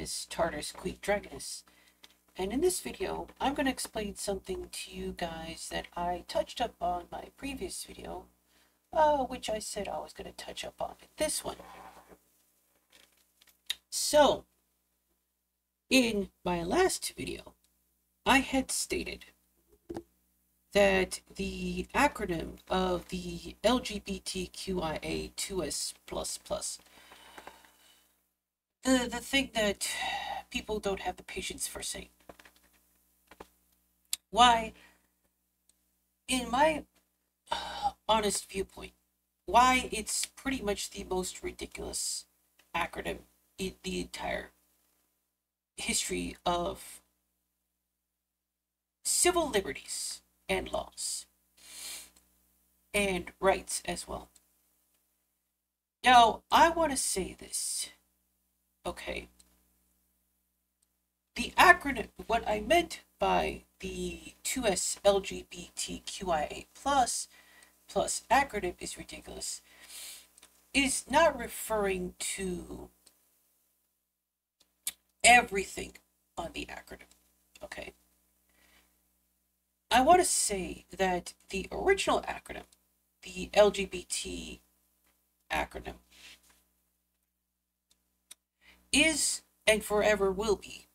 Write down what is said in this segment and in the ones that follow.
is Tartarus Queen Dragoness, and in this video I'm going to explain something to you guys that I touched up on my previous video, which I said I was going to touch up on in this one. So, in my last video, I had stated that the acronym of the LGBTQIA 2S++, the thing that people don't have the patience for saying. Why, in my honest viewpoint, why it's pretty much the most ridiculous acronym in the entire history of civil liberties and laws and rights as well. Now, I want to say this. Okay. The acronym, what I meant by the 2SLGBTQIA plus acronym is ridiculous, is not referring to everything on the acronym. Okay. I want to say that the original acronym, the LGBT acronym, is and forever will be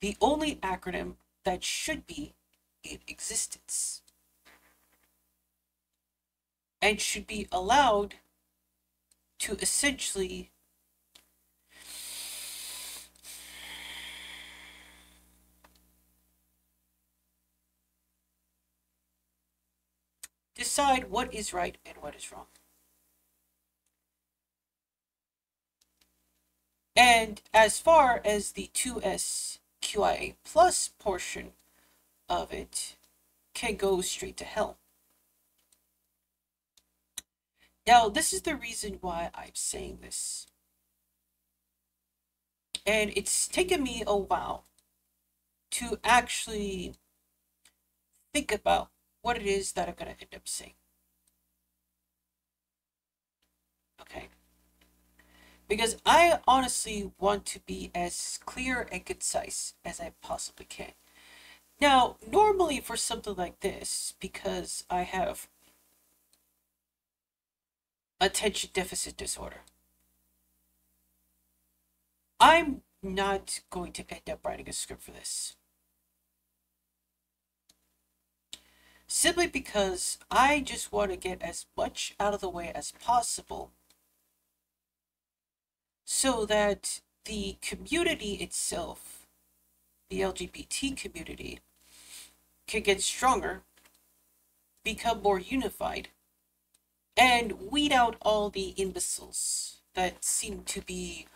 the only acronym that should be in existence and should be allowed to essentially decide what is right and what is wrong. And as far as the 2SQIA plus portion of it can go straight to hell. Now, this is the reason why I'm saying this. And it's taken me a while to actually think about what it is that I'm going to end up saying. Okay. Because I honestly want to be as clear and concise as I possibly can. Now, normally for something like this, because I have attention deficit disorder, I'm not going to end up writing a script for this. Simply because I just want to get as much out of the way as possible so that the community itself, the LGBT community, can get stronger, become more unified, and weed out all the imbeciles that seem to be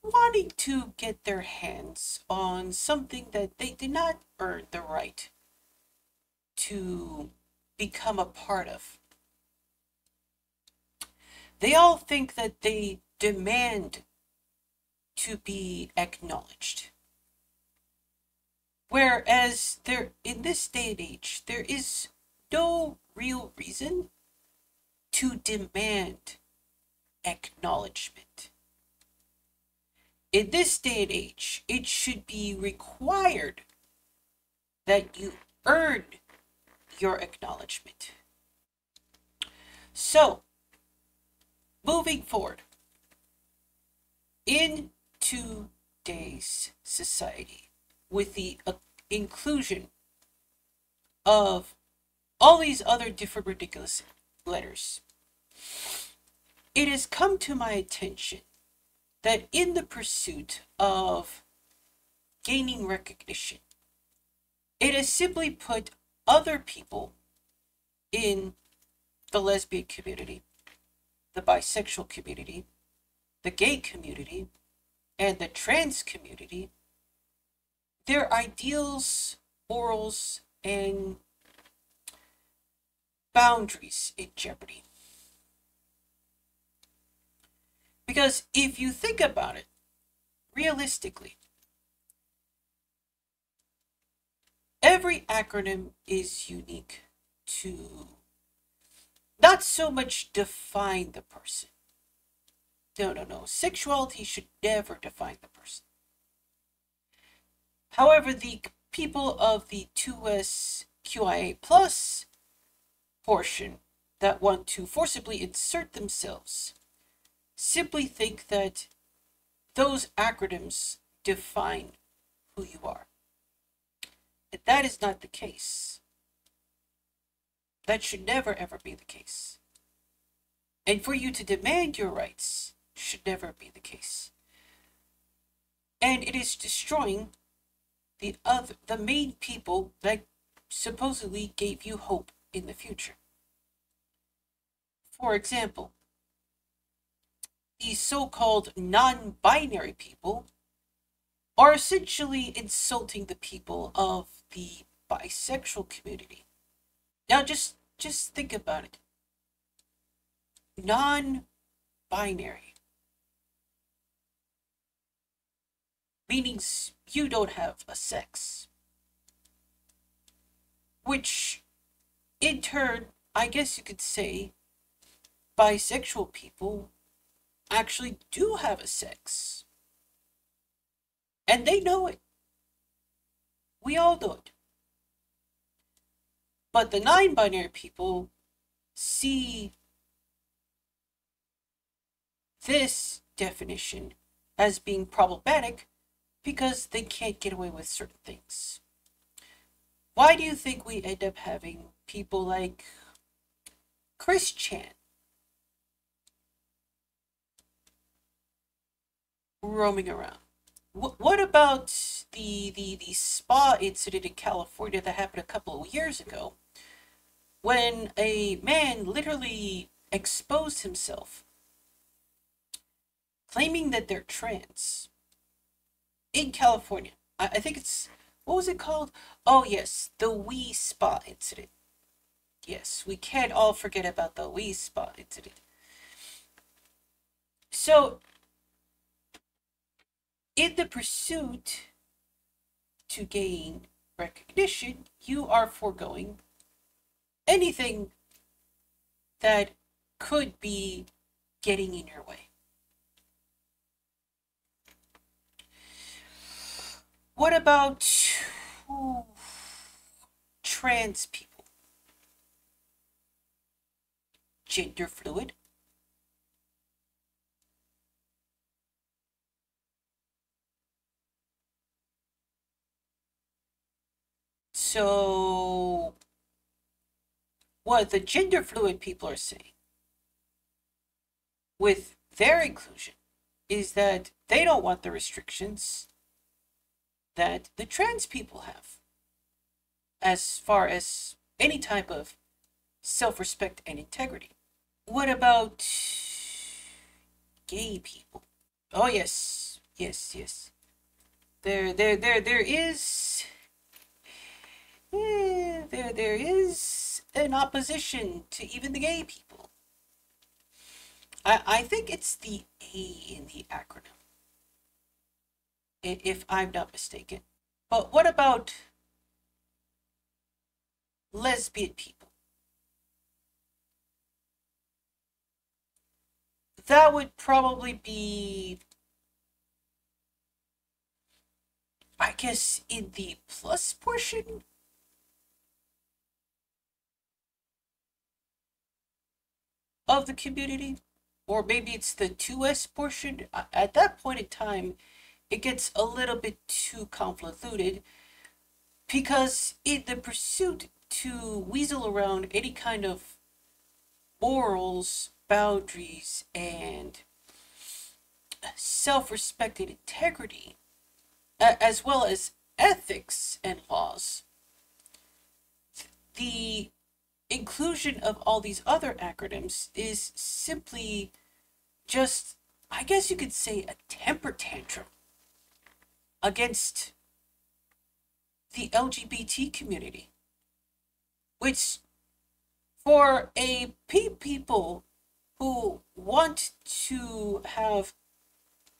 wanting to get their hands on something that they did not earn the right to become a part of. They all think that they demand to be acknowledged. Whereas there, in this day and age, there is no real reason to demand acknowledgement. In this day and age, it should be required that you earn your acknowledgement. So, moving forward, in today's society, with the inclusion of all these other different ridiculous letters, it has come to my attention that in the pursuit of gaining recognition, it has simply put other people in the lesbian community, the bisexual community, the gay community, and the trans community, their ideals, morals, and boundaries in jeopardy. Because if you think about it, realistically, every acronym is unique to not so much define the person. No. Sexuality should never define the person. However, the people of the 2SQIA plus portion that want to forcibly insert themselves simply think that those acronyms define who you are. And that is not the case. That should never ever be the case. And for you to demand your rights should never be the case. And it is destroying the main people that supposedly gave you hope in the future. For example, these so-called non-binary people are essentially insulting the people of the bisexual community. Now just think about it. Non-binary meaning you don't have a sex, which in turn, I guess you could say, bisexual people actually do have a sex. And they know it. We all know it. But the non-binary people see this definition as being problematic because they can't get away with certain things. Why do you think we end up having people like Chris Chan roaming around? What about the spa incident in California that happened a couple of years ago, when a man literally exposed himself, claiming that they're trans, in California? I think it's, what was it called? Oh yes, the Wee Spa incident. Yes, we can't all forget about the Wee Spa incident. So, in the pursuit to gain recognition, you are foregoing anything that could be getting in your way. What about trans people? Gender fluid? So, what the gender fluid people are saying with their inclusion is that they don't want the restrictions that the trans people have as far as any type of self-respect and integrity. What about gay people? Oh yes, yes. There is there is an opposition to even the gay people. I think it's the A in the acronym, if I'm not mistaken. But what about lesbian people? That would probably be, I guess, in the plus portion of the community. Or maybe it's the 2S portion. At that point in time, it gets a little bit too convoluted, because in the pursuit to weasel around any kind of morals, boundaries, and self-respect and integrity, as well as ethics and laws, the inclusion of all these other acronyms is simply just, I guess you could say, a temper tantrum against the LGBT community, which, for a people who want to have,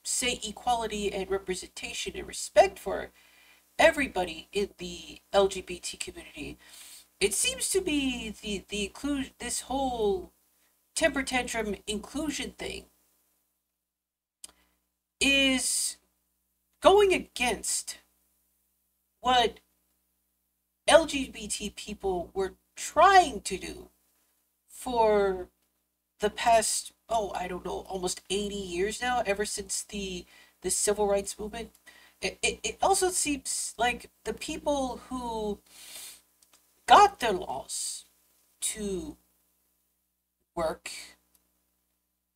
say, equality and representation and respect for everybody in the LGBT community, it seems to be the inclusion, this whole temper tantrum inclusion thing is going against what LGBT people were trying to do for the past, oh, I don't know, almost 80 years now, ever since the civil rights movement. It also seems like the people who got their laws to work,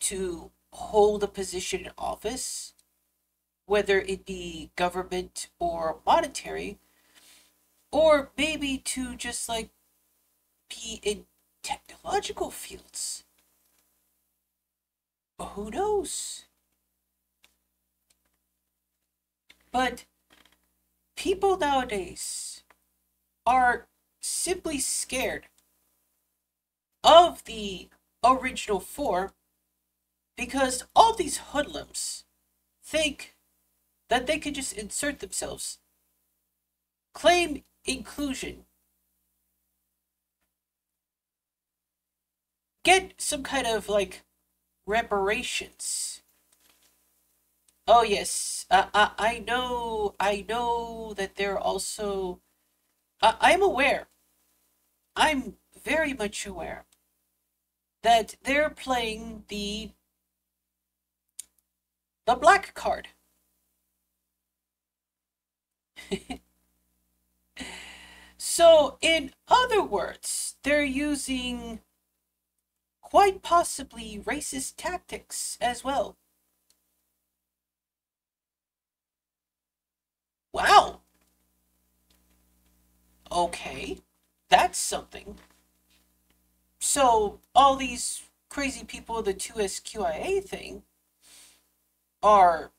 to hold a position in office, whether it be government or monetary, or maybe to just like be in technological fields. Who knows? But people nowadays are simply scared of the original four because all these hoodlums think that they could just insert themselves, claim inclusion, get some kind of like reparations. Oh yes, I know that they're also. I'm aware. I'm very much aware that they're playing the black card. So, in other words, they're using quite possibly racist tactics as well. Wow. Okay. That's something. So, all these crazy people, the 2SQIA thing, are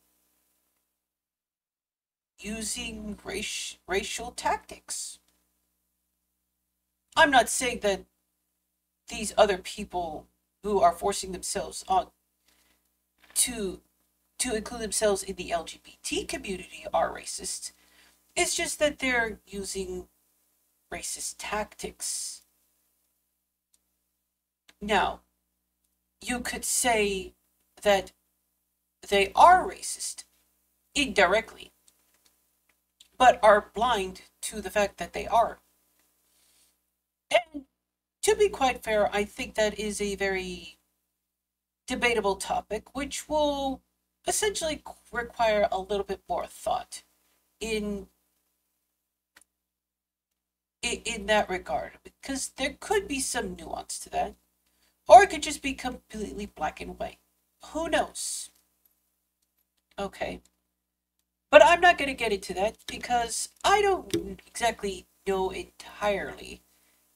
using racial tactics. I'm not saying that these other people who are forcing themselves on to include themselves in the LGBT community are racist. It's just that they're using racist tactics. Now, you could say that they are racist indirectly, but are blind to the fact that they are. And to be quite fair, I think that is a very debatable topic, which will essentially require a little bit more thought in that regard, because there could be some nuance to that, or it could just be completely black and white. Who knows? Okay. But I'm not going to get into that because I don't exactly know entirely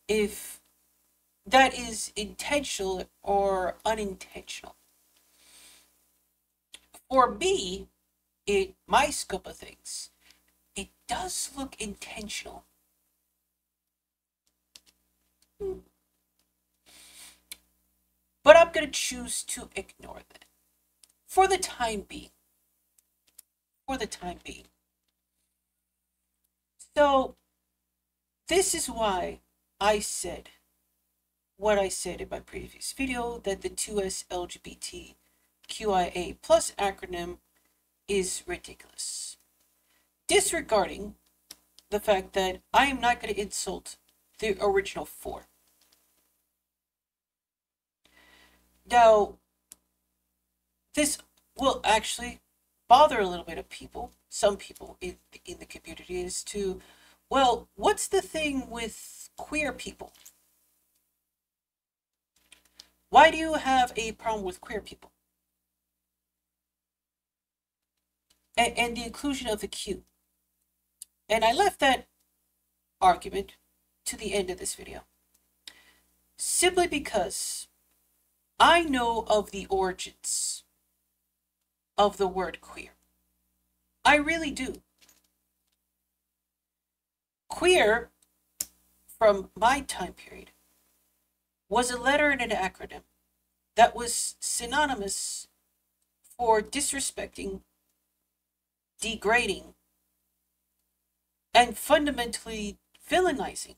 if that is intentional or unintentional. For me, in my scope of things, it does look intentional. But I'm going to choose to ignore that for the time being. For the time being. So, this is why I said what I said in my previous video, that the 2SLGBTQIA plus acronym is ridiculous. Disregarding the fact that I am not going to insult the original four. Now, this will actually bother a little bit of people, some people in the community, as to, well, what's the thing with queer people? Why do you have a problem with queer people? And the inclusion of the Q. And I left that argument to the end of this video. Simply because I know of the origins of the word queer. I really do. Queer, from my time period, was a letter and an acronym that was synonymous for disrespecting, degrading, and fundamentally villainizing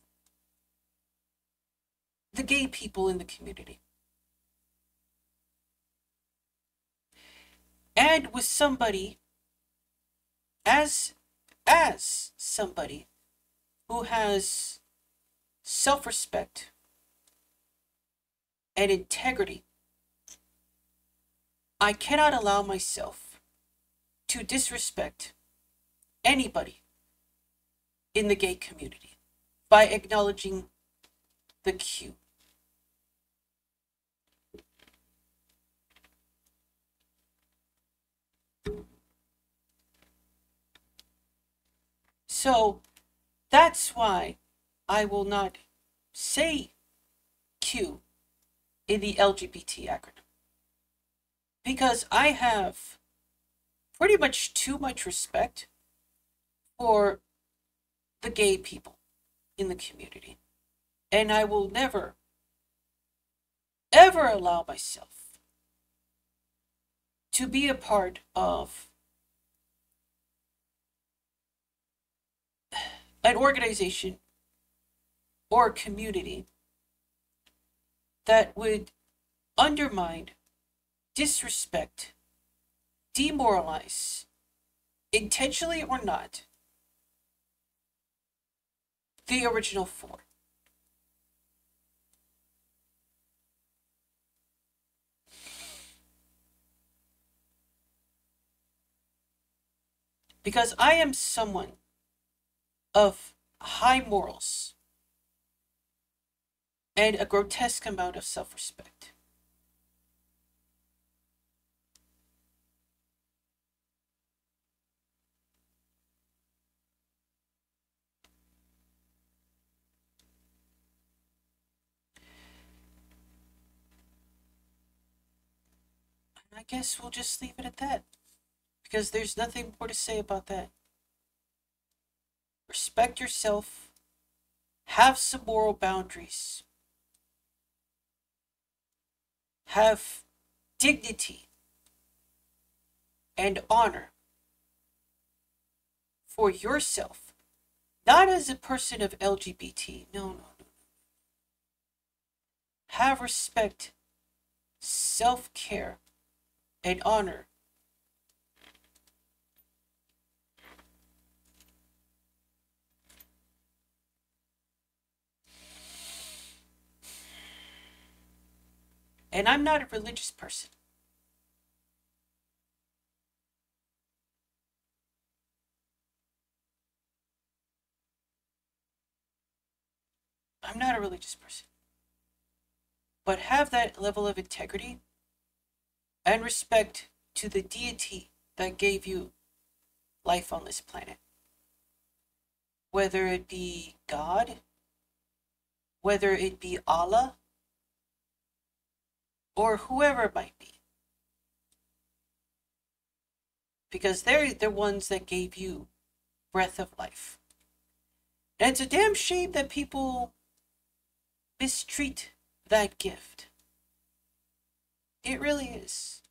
the gay people in the community. And with somebody as as somebody who has self-respect and integrity, I cannot allow myself to disrespect anybody in the gay community by acknowledging the Q. So that's why I will not say Q in the LGBT acronym. Because I have pretty much too much respect for the gay people in the community. And I will never, ever allow myself to be a part of an organization or a community that would undermine, disrespect, demoralize, intentionally or not, the original four. Because I am someone of high morals and a grotesque amount of self-respect. And I guess we'll just leave it at that, because there's nothing more to say about that. Respect yourself. Have some moral boundaries. Have dignity and honor for yourself. Not as a person of LGBT. No. Have respect, self-care, and honor. And I'm not a religious person. I'm not a religious person. But have that level of integrity and respect to the deity that gave you life on this planet. Whether it be God, whether it be Allah, or whoever it might be. Because they're the ones that gave you breath of life. And it's a damn shame that people mistreat that gift. It really is.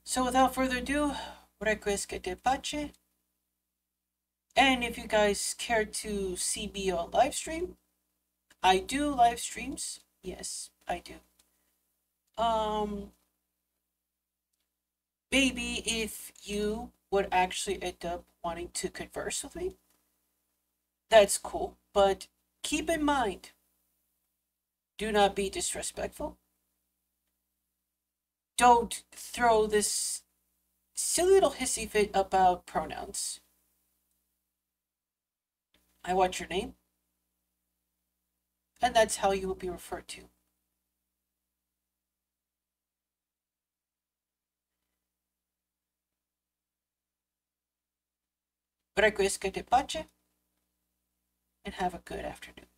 So without further ado, requiescat de pace. And if you guys care to see me on live stream, I do live streams. Yes, I do. Maybe if you would actually end up wanting to converse with me, that's cool. But keep in mind, do not be disrespectful. Don't throw this silly little hissy fit about pronouns. I want your name, and that's how you will be referred to. Requiescat de pace, and have a good afternoon.